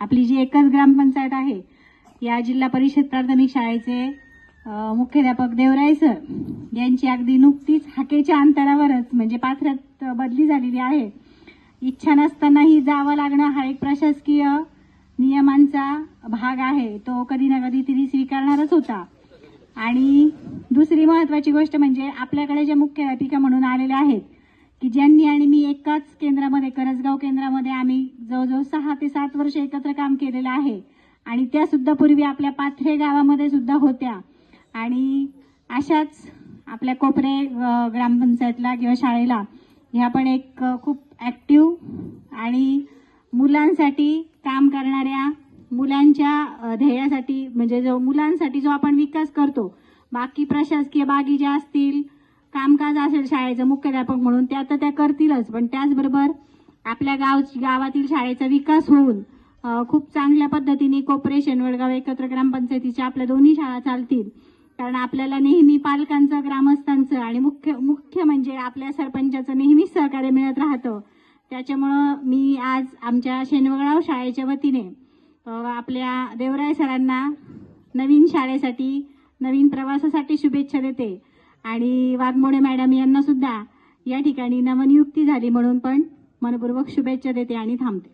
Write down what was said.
आपली जी एकच ग्रामपंचायत आहे या जिल्हा परिषद प्राथमिक शाळेचे मुख्याध्यापक देवराय सर यांची अगदी नुकतीच हाकेच्या अंतरावरच म्हणजे पाथऱ्यात बदली झालेली आहे। इच्छा नसतानाही जावं लागणं हा एक प्रशासकीय नियमांचा भाग आहे, तो कधी ना कधी तिने स्वीकारणारच होता। आणि दुसरी महत्त्वाची गोष्ट म्हणजे आपल्याकडे जे मुख्याध्यापिका म्हणून आलेले आहेत की ज्यांनी आणि मी एकाच केंद्रामध्ये करंजगाव केंद्रामध्ये आम्ही जवळजवळ 6 ते 7 वर्ष एकत्र काम केलेलं आहे आणि त्या सुद्धा पूर्वी आपल्या पाथरे गावामध्ये सुद्धा होत्या आणि अशाच आपल्या कोपरे ग्रामपंचायतला किंवा शाळेला ह्या पण एक खूप ऍक्टिव्ह आणि मुलांसाठी काम करणाऱ्या मुलांच्या ध्येयासाठी म्हणजे जो मुलांसाठी जो आपण विकास करतो, बाकी प्रशासकीय बागी ज्या असतील कामकाज असेल शाळेचं मुख्याध्यापक म्हणून त्या करतीलच, पण त्याचबरोबर आपल्या गावातील शाळेचा विकास होऊन खूप चांगल्या पद्धतीने कोऑपरेशन वडगाव एकत्र ग्रामपंचायतीच्या आपल्या दोन्ही शाळा चालतील। कारण आपल्याला नेहमी पालकांचं ग्रामस्थांचं आणि मुख्य म्हणजे आपल्या सरपंचाचं नेहमीच सहकार्य मिळत राहतं। त्याच्यामुळं मी आज आमच्या शेनवगळाव शाळेच्या वतीने आपल्या देवराय सरांना नवीन शाळेसाठी नवीन प्रवासासाठी शुभेच्छा देते आणि वाघमोडे मॅडम यांना सुद्धा या ठिकाणी नवनियुक्ती झाली म्हणून पण मनपूर्वक शुभेच्छा देते आणि थांबते।